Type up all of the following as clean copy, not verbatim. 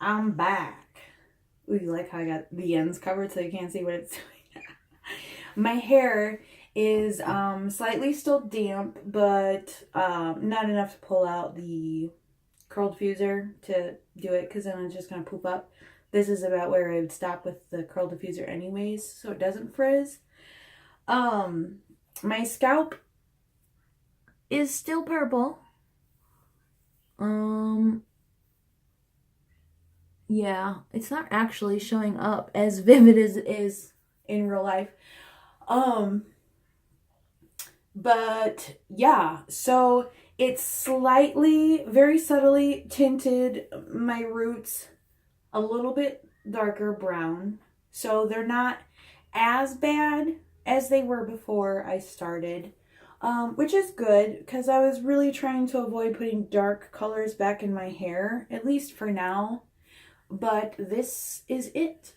I'm back. Ooh, you like how I got the ends covered so you can't see what it's doing? My hair is slightly still damp, but not enough to pull out the curl diffuser to do it, because then it's just going to poop up. This is about where I would stop with the curl diffuser anyways, so it doesn't frizz. My scalp is still purple. Yeah, it's not actually showing up as vivid as it is in real life. Um, but yeah, so it's slightly, very subtly tinted my roots a little bit darker brown. So they're not as bad as they were before I started. Which is good because I was really trying to avoid putting dark colors back in my hair, at least for now. But this is it.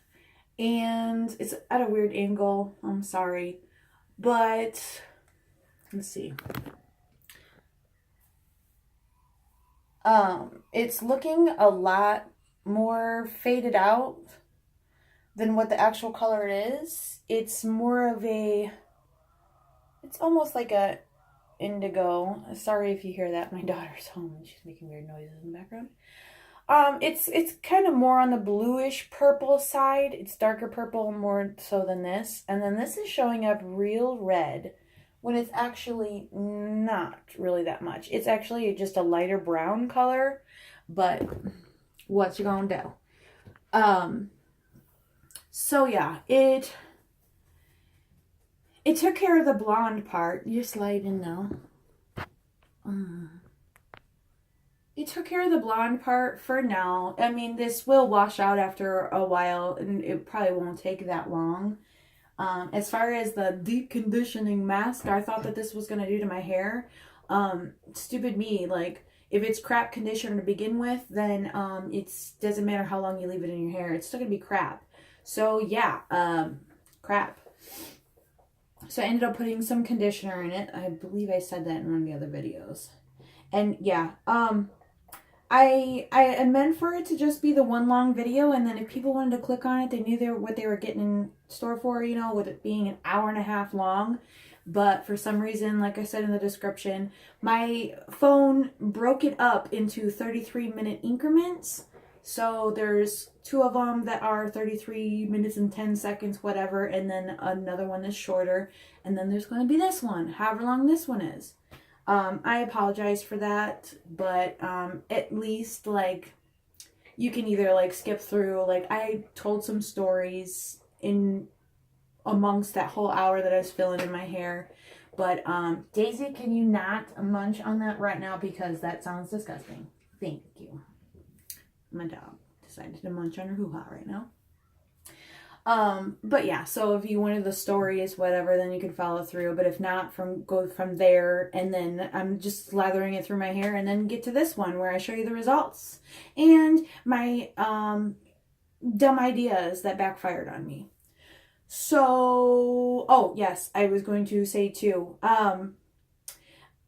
And it's at a weird angle. I'm sorry. But let's see. It's looking a lot more faded out than what the actual color is. It's more of a, it's almost like a indigo. Sorry if you hear that. My daughter's home and she's making weird noises in the background. It's kind of more on the bluish purple side. It's darker purple more so than this. And then this is showing up real red when it's actually not really that much. It's actually just a lighter brown color, but what you gonna do? So yeah, it took care of the blonde part. You slide in now. It took care of the blonde part for now. I mean, this will wash out after a while, and it probably won't take that long. As far as the deep conditioning mask, I thought that this was going to do to my hair. Stupid me. Like, if it's crap conditioner to begin with, then it doesn't matter how long you leave it in your hair. It's still going to be crap. So, yeah, crap. So, I ended up putting some conditioner in it. I believe I said that in one of the other videos. And, yeah, I meant for it to just be the one long video, and then if people wanted to click on it, they knew what they were getting in store for, you know, with it being an hour and a half long. But for some reason, like I said in the description, my phone broke it up into 33-minute increments. So there's two of them that are 33 minutes and 10 seconds, whatever, and then another one that's shorter. And then there's going to be this one, however long this one is. I apologize for that, but at least, like, you can either, like, skip through. Like, I told some stories in amongst that whole hour that I was filling in my hair. But, Daisy, can you not munch on that right now, because that sounds disgusting. Thank you. My dog decided to munch on her hoo-ha right now. But yeah, so if you wanted the stories, whatever, then you could follow through. But if not, go from there, and then I'm just slathering it through my hair, and then get to this one where I show you the results and my dumb ideas that backfired on me. So, oh yes, I was going to say too.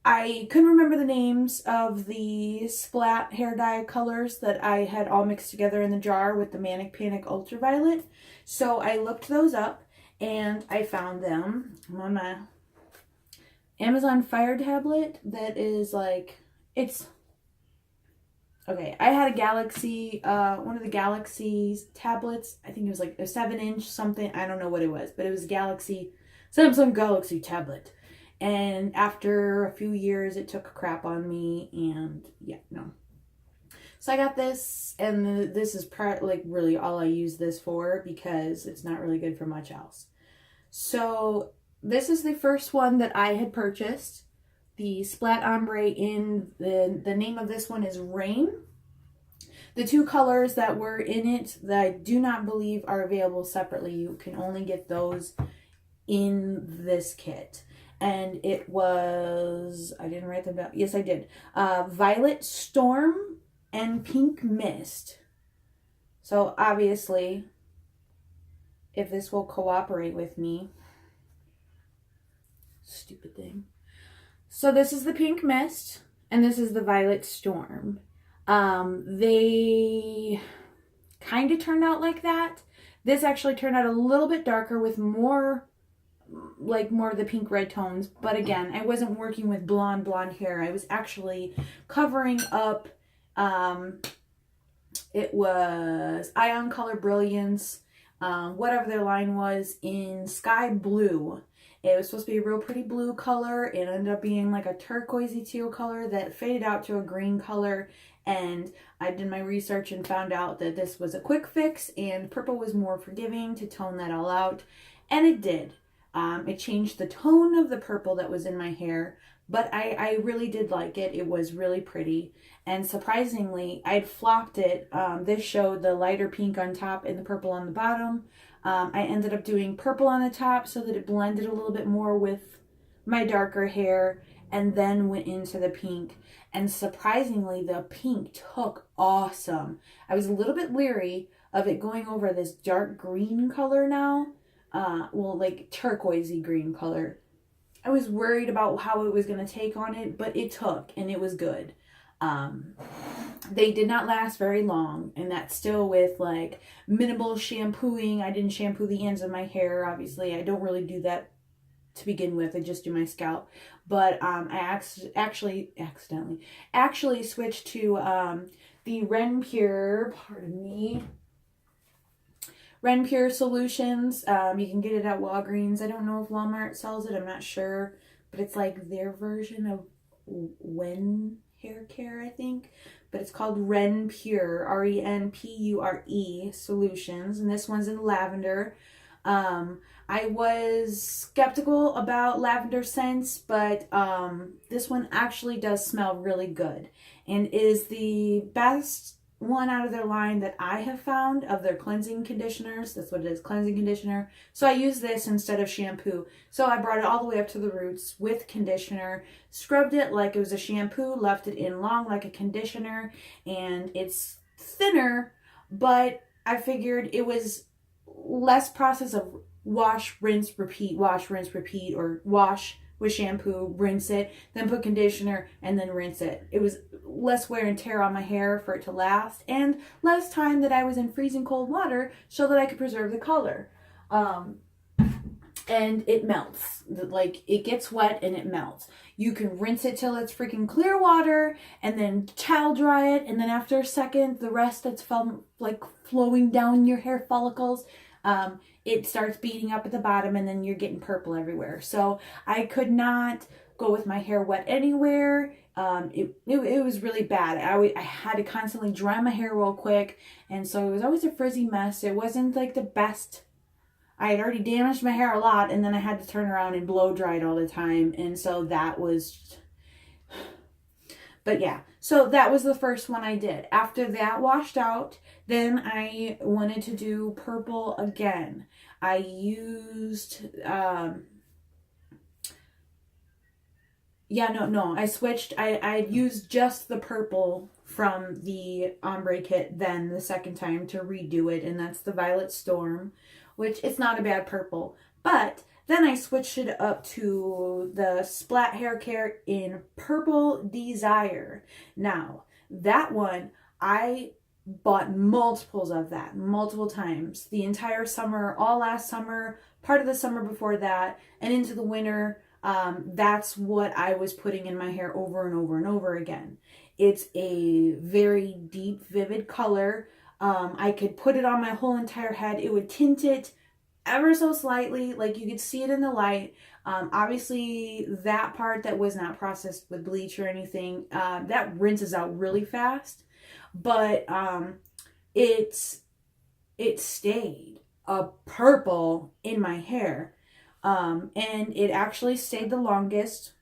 I couldn't remember the names of the splat hair dye colors that I had all mixed together in the jar with the Manic Panic Ultraviolet. So I looked those up and I found them. I'm on my Amazon Fire tablet that is like, it's, okay, I had a Galaxy, one of the Galaxy tablets. I think it was like a 7-inch something. I don't know what it was, but it was Samsung Galaxy tablet. And after a few years, it took crap on me, and yeah, no. So I got this, and this is like really all I use this for, because it's not really good for much else. So this is the first one that I had purchased. The Splat Ombre in the name of this one is Rain. The two colors that were in it that I do not believe are available separately. You can only get those in this kit. And it was, I didn't write them down. Yes, I did. Violet Storm and Pink Mist. So obviously, if this will cooperate with me. Stupid thing. So this is the Pink Mist, and this is the Violet Storm. They kind of turned out like that. This actually turned out a little bit darker with more of the pink red tones. But again, I wasn't working with blonde hair. I was actually covering up, it was Ion Color Brilliance, whatever their line was, in sky blue. It was supposed to be a real pretty blue color. It ended up being like a turquoisey teal color that faded out to a green color. And I did my research and found out that this was a quick fix and purple was more forgiving to tone that all out. And it did. It changed the tone of the purple that was in my hair, but I really did like it. It was really pretty. And surprisingly, I'd flopped it. This showed the lighter pink on top and the purple on the bottom. I ended up doing purple on the top so that it blended a little bit more with my darker hair, and then went into the pink. And surprisingly, the pink took awesome. I was a little bit leery of it going over this dark green color now. Well, like turquoisey green color. I was worried about how it was going to take on it, but it took, and it was good. They did not last very long, and that's still with like minimal shampooing. I didn't shampoo the ends of my hair, obviously. I don't really do that to begin with. I just do my scalp. But I actually switched to the Ren Pure, Ren Pure Solutions. You can get it at Walgreens. I don't know if Walmart sells it. I'm not sure. But it's like their version of Wen Hair Care, I think. But it's called Ren Pure, RENPURE Solutions. And this one's in lavender. I was skeptical about lavender scents, but this one actually does smell really good. And is the best one out of their line that I have found of their cleansing conditioners. That's what it is, cleansing conditioner. So I use this instead of shampoo. So I brought it all the way up to the roots with conditioner, scrubbed it like it was a shampoo, left it in long like a conditioner, and it's thinner, but I figured it was less process of wash, rinse, repeat, or wash with shampoo, rinse it, then put conditioner, and then rinse it. It was less wear and tear on my hair for it to last, and less time that I was in freezing cold water so that I could preserve the color. And it melts. Like, it gets wet and it melts. You can rinse it till it's freaking clear water, and then towel dry it, and then after a second, the rest that's flowing down your hair follicles, it starts beating up at the bottom, and then you're getting purple everywhere. So I could not go with my hair wet anywhere. It was really bad. I had to constantly dry my hair real quick, and so it was always a frizzy mess. It wasn't like the best. I had already damaged my hair a lot, and then I had to turn around and blow dry it all the time, and so that was... But yeah, so that was the first one I did. After that washed out, then I wanted to do purple again. I used, I switched. I used just the purple from the ombre kit then the second time to redo it, and that's the Violet Storm, which it's not a bad purple. But then I switched it up to the Splat Hair Care in Purple Desire. Now, that one, I bought multiples of that, multiple times. The entire summer, all last summer, part of the summer before that, and into the winter. That's what I was putting in my hair over and over and over again. It's a very deep, vivid color. I could put it on my whole entire head. It would tint it ever so slightly, like you could see it in the light. Obviously, that part that was not processed with bleach or anything, that rinses out really fast. But it stayed a purple in my hair. And it actually stayed the longest.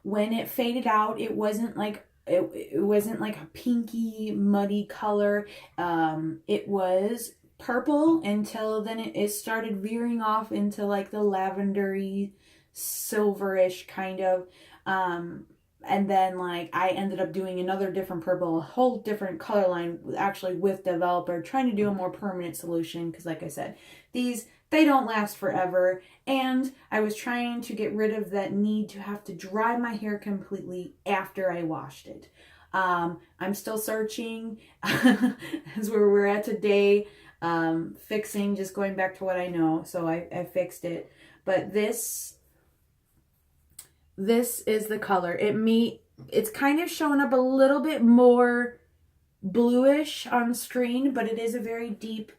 When it faded out, it wasn't like it wasn't like a pinky muddy color. It was purple until then it started veering off into like the lavendery silverish kind of, and then like I ended up doing another different purple, a whole different color line, actually with developer, trying to do a more permanent solution, because like I said, they don't last forever, and I was trying to get rid of that need to have to dry my hair completely after I washed it. I'm still searching. is where we're at today. Fixing, just going back to what I know. So I fixed it. But this is the color. It's kind of showing up a little bit more bluish on screen, but it is a very deep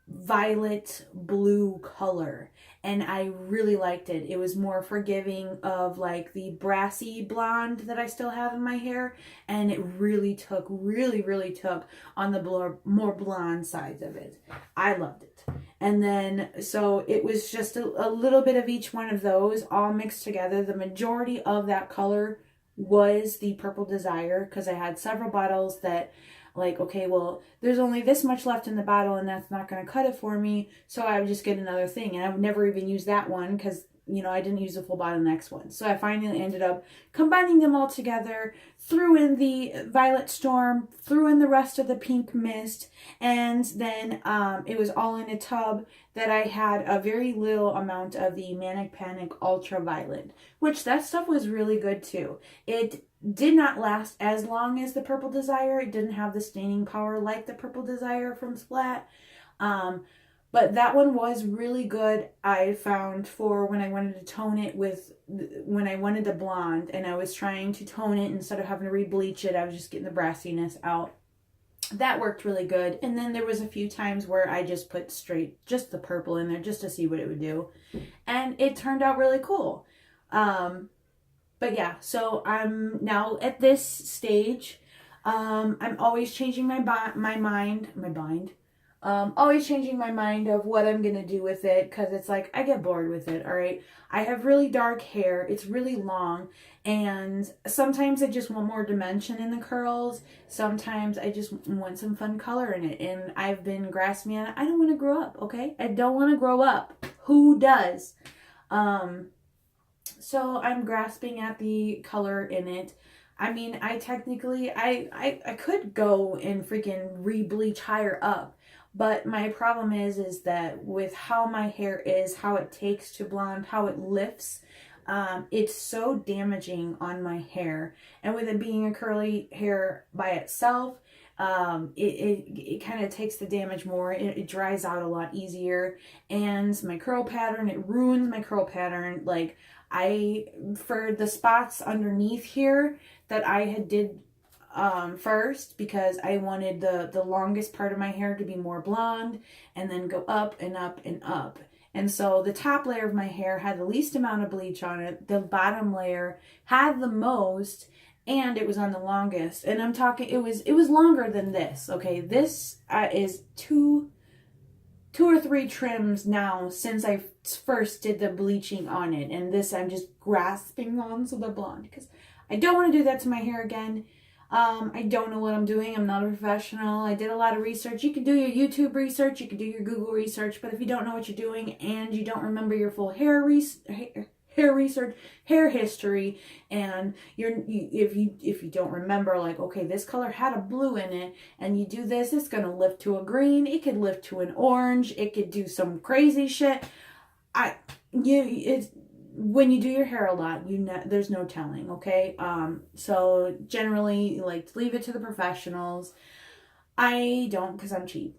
violet blue color, and I really liked it. It was more forgiving of like the brassy blonde that I still have in my hair, and it really took on the more blonde sides of it. I loved it. And then so it was just a little bit of each one of those all mixed together. The majority of that color was the Purple Desire, because I had several bottles that, like, okay, well, there's only this much left in the bottle and that's not going to cut it for me. So I would just get another thing. And I would never even use that one because, you know, I didn't use the full bottle of the next one. So I finally ended up combining them all together, threw in the Violet Storm, threw in the rest of the Pink Mist, and then it was all in a tub that I had a very little amount of the Manic Panic Ultraviolet, which that stuff was really good too. It did not last as long as the Purple Desire. It didn't have the staining power like the Purple Desire from Splat. But that one was really good, I found, for when I wanted to tone it when I wanted a blonde and I was trying to tone it instead of having to re-bleach it. I was just getting the brassiness out. That worked really good. And then there was a few times where I just put just the purple in there just to see what it would do. And it turned out really cool. But yeah, so I'm now at this stage. I'm always changing my mind. Always changing my mind of what I'm going to do with it, because it's like I get bored with it, all right? I have really dark hair. It's really long, and sometimes I just want more dimension in the curls. Sometimes I just want some fun color in it, and I've been grasping at it. I don't want to grow up, okay? I don't want to grow up. Who does? So I'm grasping at the color in it. I mean, I could go and freaking re-bleach higher up. But my problem is that with how my hair is, how it takes to blonde, how it lifts, it's so damaging on my hair. And with it being a curly hair by itself, it kind of takes the damage more. It dries out a lot easier. And my curl pattern, it ruins my curl pattern. Like, for the spots underneath here that I had did first, because I wanted the longest part of my hair to be more blonde and then go up and up and up. And so the top layer of my hair had the least amount of bleach on it. The bottom layer had the most, and it was on the longest. And I'm talking, it was longer than this. Okay, this is two or three trims now since I first did the bleaching on it. And this I'm just grasping on so the blonde, because I don't want to do that to my hair again. I don't know what I'm doing. I'm not a professional. I did a lot of research. You can do your YouTube research. You can do your Google research. But if you don't know what you're doing and you don't remember your full hair research, hair history, and if you don't remember, like, okay, this color had a blue in it, and you do this, it's gonna lift to a green. It could lift to an orange. It could do some crazy shit. When you do your hair a lot, there's no telling, okay? So generally, like, leave it to the professionals. I don't, because I'm cheap.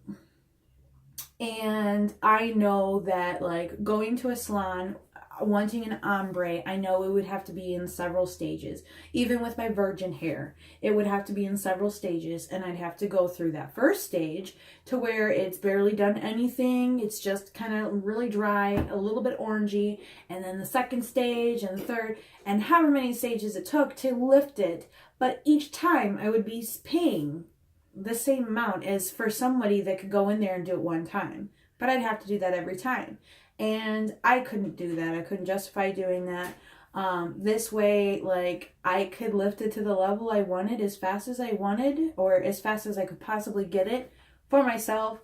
And I know that, like, going to a salon, wanting an ombre, I know it would have to be in several stages. Even with my virgin hair, it would have to be in several stages, and I'd have to go through that first stage to where it's barely done anything. It's just kind of really dry, a little bit orangey, and then the second stage and the third, and however many stages it took to lift it. But each time I would be paying the same amount as for somebody that could go in there and do it one time. But I'd have to do that every time. And I couldn't do that. I couldn't justify doing that. This way, like, I could lift it to the level I wanted as fast as I wanted, or as fast as I could possibly get it for myself.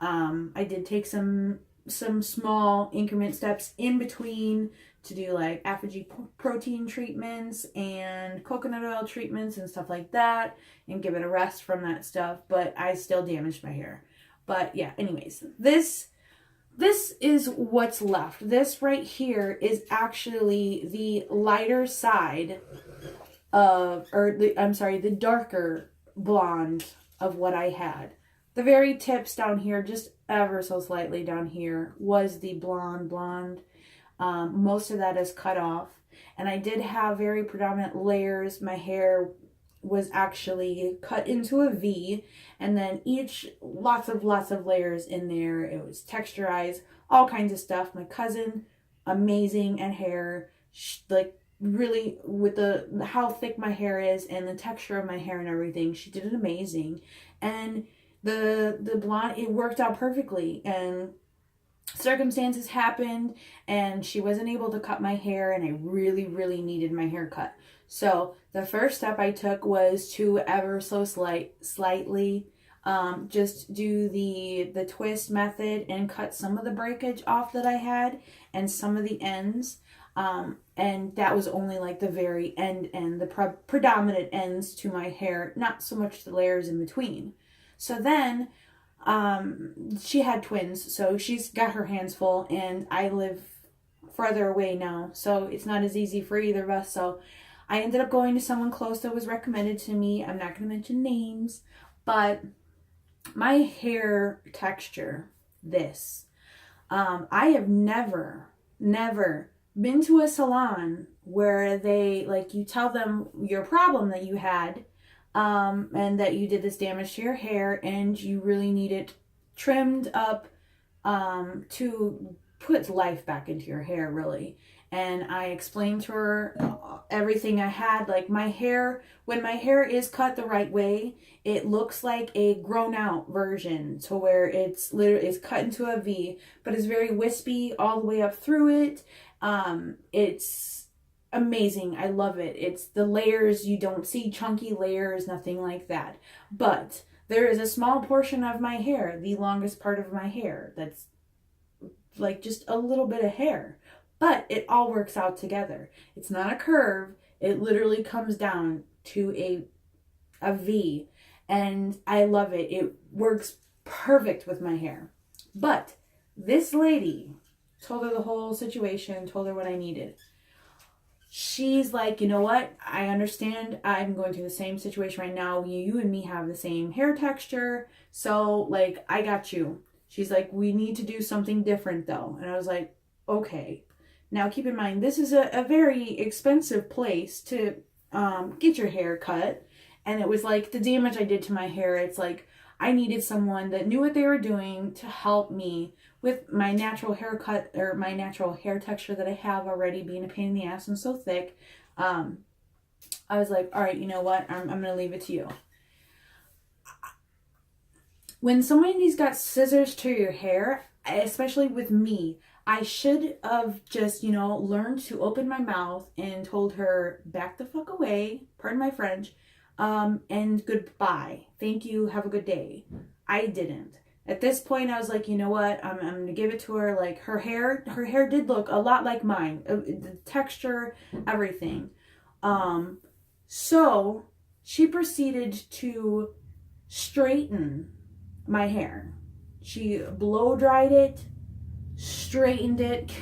I did take some small increment steps in between to do, like, alpha-G protein treatments and coconut oil treatments and stuff like that, and give it a rest from that stuff. But I still damaged my hair. But yeah, anyways, this is what's left. This right here is actually the lighter side of, the darker blonde of what I had. the very tips down here, just ever so slightly down here, was the blonde. Most of that is cut off. And I did have very predominant layers. My hair was actually cut into a V, and then each lots of layers in there. It was texturized, all kinds of stuff. My cousin, amazing at hair, like really with the how thick my hair is and the texture of my hair and everything. She did it amazing, and the blonde, it worked out perfectly. And circumstances happened and she wasn't able to cut my hair, and I really needed my hair cut. So the first step I took was to ever so slightly just do the twist method and cut some of the breakage off that I had and some of the ends. And that was only like the very end, the predominant ends to my hair, not so much the layers in between. So then she had twins, so she's got her hands full, and I live further away now, so it's not as easy for either of us. So I ended up going to someone close that was recommended to me. I'm not going to mention names, but my hair texture, I have never been to a salon where they, like, you tell them your problem that you had, and that you did this damage to your hair and you really need it trimmed up, to put life back into your hair, really. And I explained to her everything I had. Like, my hair, when my hair is cut the right way, it looks like a grown out version, to where it's literally, it's cut into a V, but it's very wispy all the way up through it. It's amazing. I love it. It's the layers, you don't see chunky layers, nothing like that. But there is a small portion of my hair, the longest part of my hair, that's like just a little bit of hair. But it all works out together. It's not a curve. It literally comes down to a V. And I love it. It works perfect with my hair. But this lady, told her the whole situation, told her what I needed. She's like, you know what? I understand. I'm going through the same situation right now. You and me have the same hair texture. So, like, I got you. She's like, we need to do something different, though. And I was like, okay. Now, keep in mind, this is a very expensive place to get your hair cut. And it was like the damage I did to my hair. It's like I needed someone that knew what they were doing to help me with my natural haircut, or my natural hair texture that I have already being a pain in the ass and so thick. I was like, all right, you know what? I'm going to leave it to you. When somebody's got scissors to your hair, especially with me, I should have just, learned to open my mouth and told her, back the fuck away, pardon my French, and goodbye. Thank you. Have a good day. I didn't. At this point, I was like, you know what? I'm going to give it to her. Like, her hair did look a lot like mine. The texture, everything. So she proceeded to straighten my hair. She blow dried it, straightened it.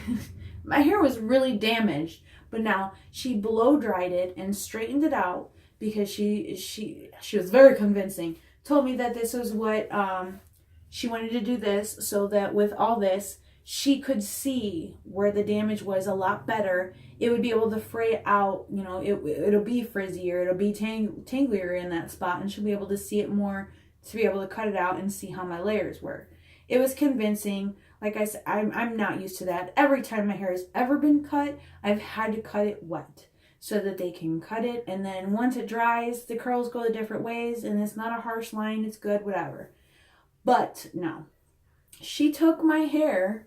My hair was really damaged, but now she blow dried it and straightened it out, because she was very convincing. Told me that this was what she wanted to do, this so that with all this she could see where the damage was a lot better. It would be able to fray out, it'll be frizzier, it'll be tanglier in that spot, and she'll be able to see it more, to be able to cut it out and see how my layers were. It was convincing. Like I said, I'm not used to that. Every time my hair has ever been cut, I've had to cut it wet so that they can cut it. And then once it dries, the curls go the different ways, and it's not a harsh line. It's good, whatever. But no, she took my hair,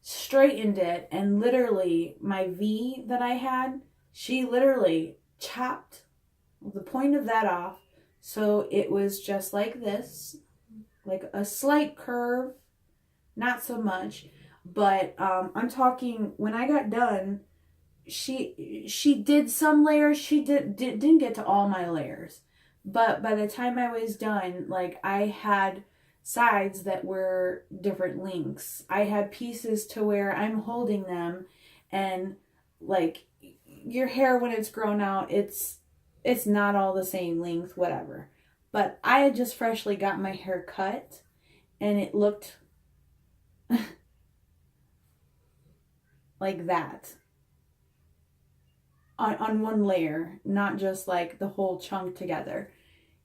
straightened it, and literally my V that I had, she literally chopped the point of that off. So it was just like this, like a slight curve, not so much. But I'm talking, when I got done, she did some layers. She didn't get to all my layers. But by the time I was done, like, I had sides that were different lengths. I had pieces to where I'm holding them, and like, your hair when it's grown out, it's not all the same length, whatever. But I had just freshly got my hair cut, and it looked like that on one layer, not just like the whole chunk together.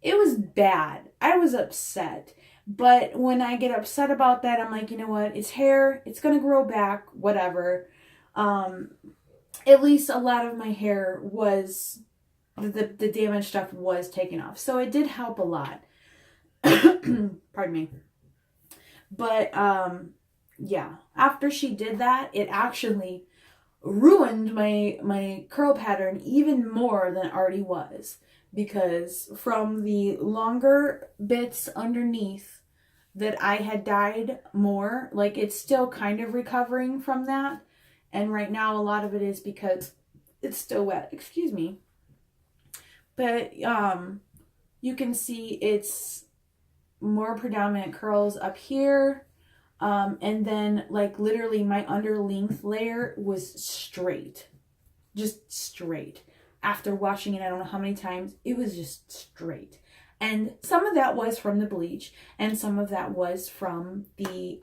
It was bad. I was upset. But when I get upset about that, I'm like, you know what? It's hair. It's going to grow back, whatever. At least a lot of my hair was, the damaged stuff was taken off. So it did help a lot. Pardon me. But, yeah, after she did that, it actually ruined my curl pattern even more than it already was, because from the longer bits underneath that I had dyed more, like it's still kind of recovering from that, and right now a lot of it is because it's still wet, excuse me, but you can see it's more predominant curls up here. And then like literally my underlength layer was straight. Just straight. After washing it, I don't know how many times, it was just straight. And some of that was from the bleach, and some of that was from the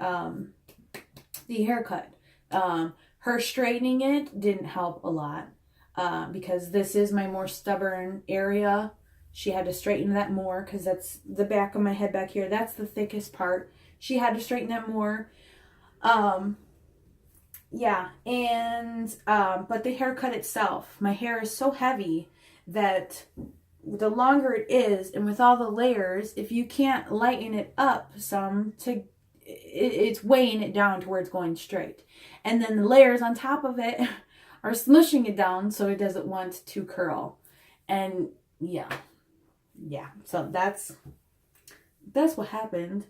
haircut. Her straightening it didn't help a lot, because this is my more stubborn area. She had to straighten that more because that's the back of my head back here. That's the thickest part. She had to straighten that more. Yeah, and but the haircut itself, my hair is so heavy that the longer it is, and with all the layers, if you can't lighten it up some, it's weighing it down to where it's going straight. And then the layers on top of it are smushing it down so it doesn't want to curl. And yeah. So that's what happened.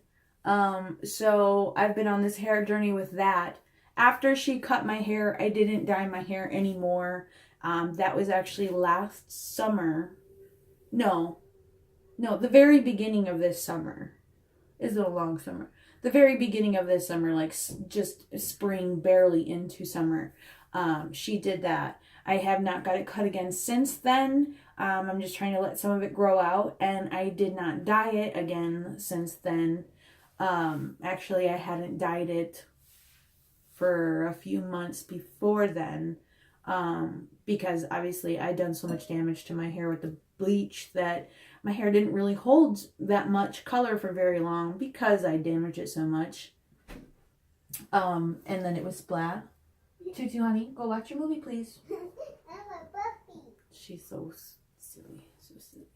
So I've been on this hair journey with that. After she cut my hair, I didn't dye my hair anymore. That was actually last summer. No, the very beginning of this summer. It's a long summer. The very beginning of this summer, like just spring, barely into summer. She did that. I have not got it cut again since then. I'm just trying to let some of it grow out, and I did not dye it again since then. Actually, I hadn't dyed it for a few months before then, because obviously I'd done so much damage to my hair with the bleach that my hair didn't really hold that much color for very long because I damaged it so much. And then it was splat. Tutu, honey, go watch your movie, please. She's so silly, so silly.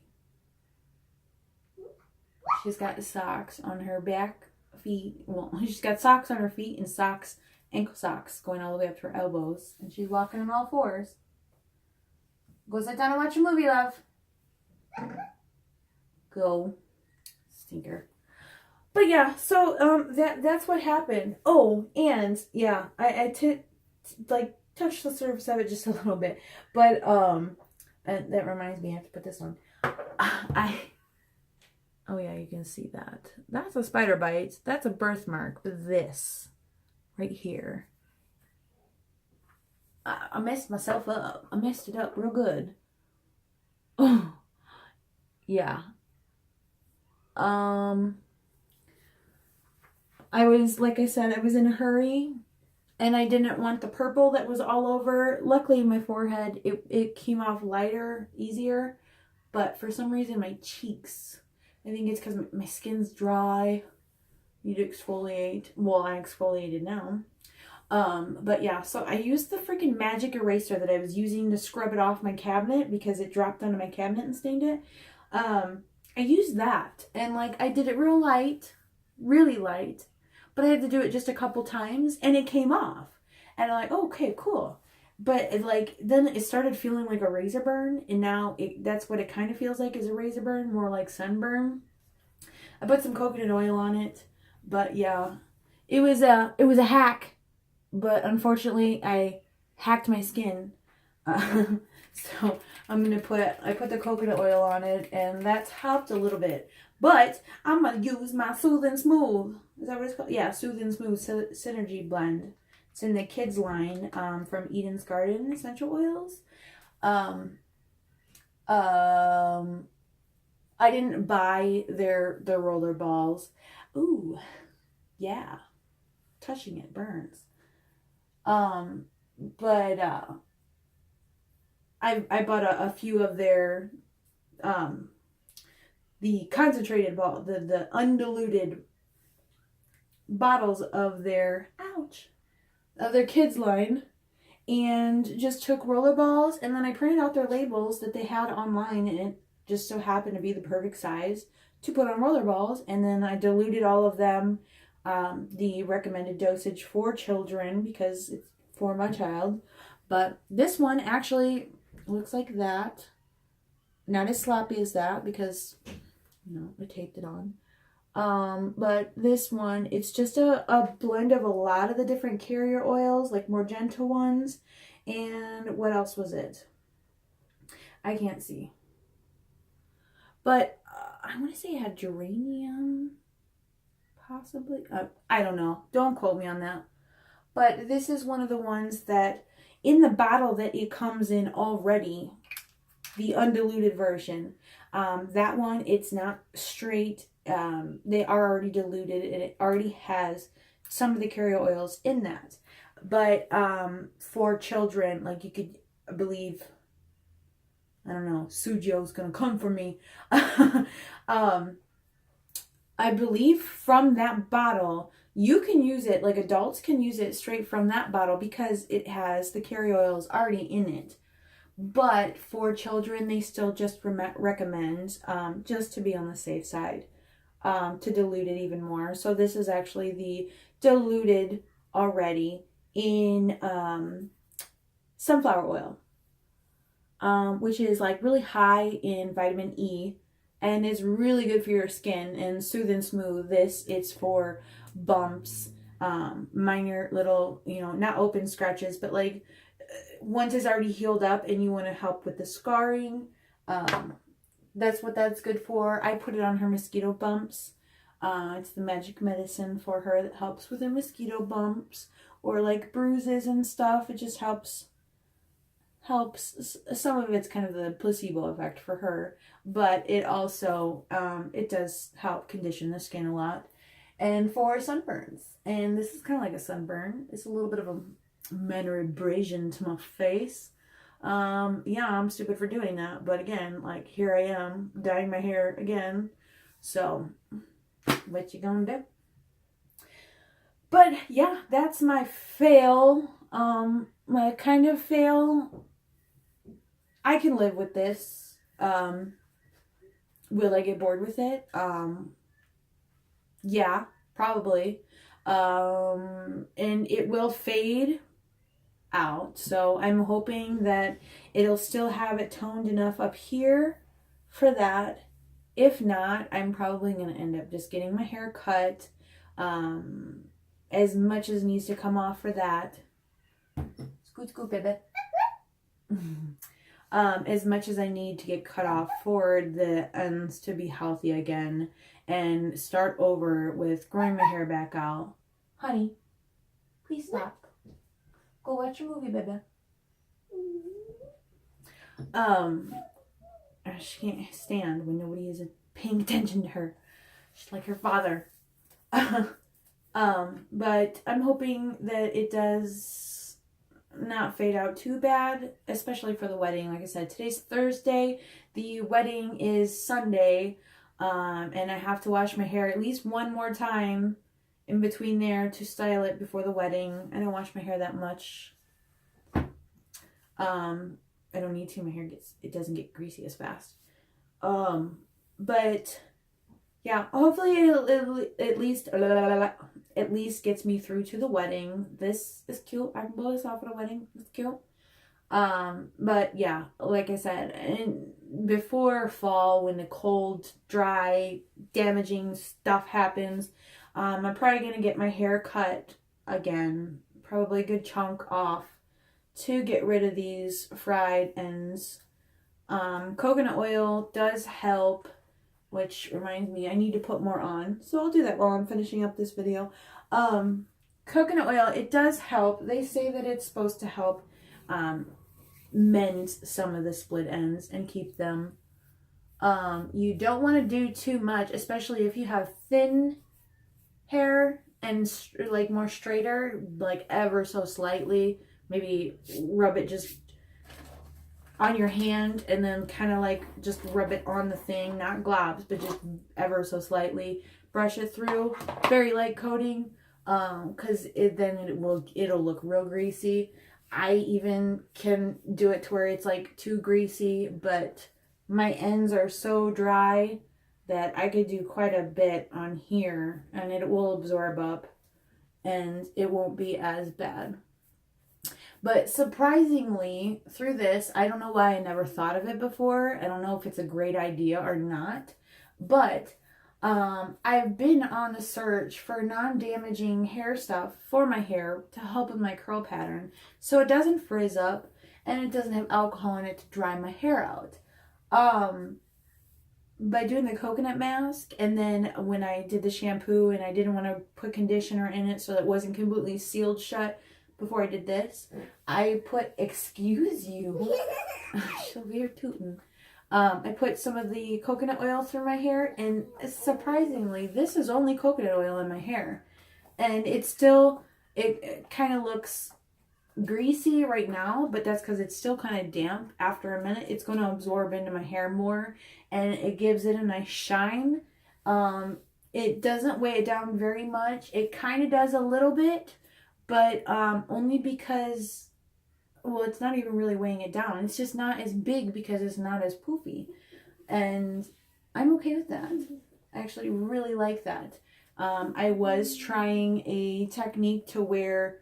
She's got socks on her back feet. Well, she's got socks on her feet and socks, ankle socks, going all the way up to her elbows. And she's walking on all fours. Go sit down and watch a movie, love. Go. Stinker. But yeah, so that's what happened. Oh, and yeah, I touch the surface of it just a little bit. But and that reminds me, I have to put this on. Oh yeah, you can see that. That's a spider bite. That's a birthmark. But this right here, I messed myself up. I messed it up real good. Oh, yeah. I was, like I said, I was in a hurry, and I didn't want the purple that was all over. Luckily, my forehead, it came off lighter, easier, but for some reason, my cheeks, I think it's because my skin's dry. Need to exfoliate. Well, I exfoliated now. But yeah, so I used the freaking magic eraser that I was using to scrub it off my cabinet because it dropped onto my cabinet and stained it. I used that, and like I did it real light, really light, but I had to do it just a couple times, and it came off. And I'm like, oh, okay, cool. But then it started feeling like a razor burn, and now that's what it kind of feels like, is a razor burn, more like sunburn. I put some coconut oil on it, but yeah, it was a hack. But unfortunately, I hacked my skin. So I put the coconut oil on it, and that's helped a little bit. But I'm going to use my Soothe and Smooth. Is that what it's called? Yeah, Soothe and Smooth Synergy Blend. It's in the kids line from Eden's Garden Essential Oils. I didn't buy their roller balls. Ooh, yeah. Touching it burns. But I bought a few of their the concentrated ball, the undiluted bottles of their kids line, and just took roller balls, and then I printed out their labels that they had online, and it just so happened to be the perfect size to put on roller balls, and then I diluted all of them, the recommended dosage for children because it's for my child. But this one actually looks like that. Not as sloppy as that because, I taped it on. But this one, it's just a blend of a lot of the different carrier oils, like more gentle ones. And what else was it? I can't see. But I want to say it had geranium, possibly. I don't know. Don't quote me on that. But this is one of the ones that, in the bottle that it comes in already, the undiluted version. That one, it's not straight. They are already diluted, and it already has some of the carrier oils in that. But for children, like, you could believe, I don't know, Sujio's gonna come for me. I believe from that bottle, you can use it, like adults can use it straight from that bottle because it has the carrier oils already in it. But for children, they still just recommend, just to be on the safe side, to dilute it even more. So this is actually the diluted already in sunflower oil, which is like really high in vitamin E and is really good for your skin and soothe and smooth. It's for bumps, minor little, not open scratches, but like once it's already healed up and you want to help with the scarring, that's what that's good for. I put it on her mosquito bumps. It's the magic medicine for her that helps with her mosquito bumps or like bruises and stuff. It just helps. Some of it's kind of the placebo effect for her, but it also it does help condition the skin a lot. And for sunburns, and this is kind of like a sunburn. It's a little bit of a minor abrasion to my face. Yeah, I'm stupid for doing that, but again, like, here I am dyeing my hair again. So what you gonna do? But yeah, that's my fail. My kind of fail. I can live with this. Will I get bored with it? Yeah, probably. And it will fade out. So I'm hoping that it'll still have it toned enough up here for that. If not, I'm probably going to end up just getting my hair cut. As much as needs to come off for that. Scoot, scoot, baby. As much as I need to get cut off for the ends to be healthy again and start over with growing my hair back out. Honey, please stop. Go watch your movie, baby. She can't stand when nobody is paying attention to her. She's like her father. But I'm hoping that it does not fade out too bad, especially for the wedding. Like I said, today's Thursday. The wedding is Sunday. And I have to wash my hair at least one more time in between there to style it before the wedding. I don't wash my hair that much. I don't need to. My hair doesn't get greasy as fast. But yeah, hopefully it at least gets me through to the wedding. This is cute. I can pull this off at a wedding. It's cute. But yeah, like I said, and before fall, when the cold, dry, damaging stuff happens, I'm probably gonna get my hair cut again. Probably a good chunk off to get rid of these fried ends. Coconut oil does help, which reminds me I need to put more on. So I'll do that while I'm finishing up this video. Coconut oil, it does help. They say that it's supposed to help mend some of the split ends and keep them You don't want to do too much, especially if you have thin hair and like more straighter, like ever so slightly. Maybe rub it just on your hand and then kind of like just rub it on the thing, not globs, but just ever so slightly. Brush it through, very light coating, because it'll look real greasy. I even can do it to where it's like too greasy, but my ends are so dry that I could do quite a bit on here and it will absorb up and it won't be as bad. But surprisingly, through this, I don't know why I never thought of it before. I don't know if it's a great idea or not. But I've been on the search for non-damaging hair stuff for my hair to help with my curl pattern so it doesn't frizz up and it doesn't have alcohol in it to dry my hair out. By doing the coconut mask, and then when I did the shampoo and I didn't want to put conditioner in it so it wasn't completely sealed shut before I did this, I put, excuse you, she'll be here tooting. I put some of the coconut oil through my hair, and surprisingly, this is only coconut oil in my hair. And it's still, it kind of looks greasy right now, but that's because it's still kind of damp. After a minute, it's going to absorb into my hair more, and it gives it a nice shine. It doesn't weigh it down very much. It kind of does a little bit, but only because, well, it's not even really weighing it down. It's just not as big because it's not as poofy. And I'm okay with that. I actually really like that. I was trying a technique to where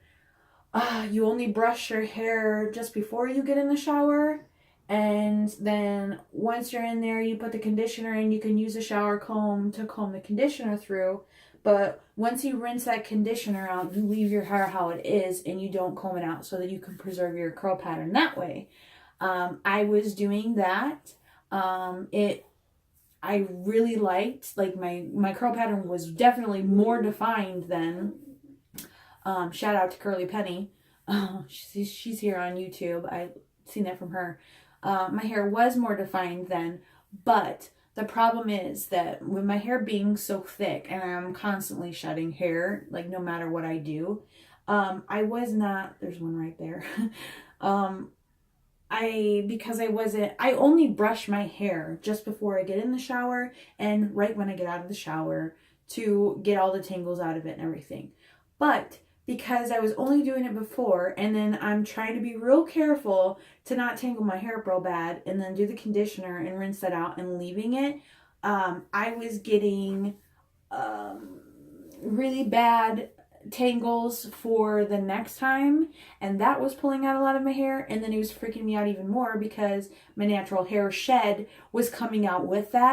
you only brush your hair just before you get in the shower. And then once you're in there, you put the conditioner in. You can use a shower comb to comb the conditioner through. But once you rinse that conditioner out, you leave your hair how it is and you don't comb it out so that you can preserve your curl pattern that way. I was doing that. I really liked, like my curl pattern was definitely more defined then. Shout out to Curly Penny. She's here on YouTube. I've seen that from her. My hair was more defined then, but the problem is that with my hair being so thick and I'm constantly shedding hair, like no matter what I do, I was not, there's one right there. I only brush my hair just before I get in the shower and right when I get out of the shower to get all the tangles out of it and everything. But because I was only doing it before, and then I'm trying to be real careful to not tangle my hair up real bad, and then do the conditioner and rinse that out and leaving it, I was getting really bad tangles for the next time, and that was pulling out a lot of my hair, and then it was freaking me out even more because my natural hair shed was coming out with that,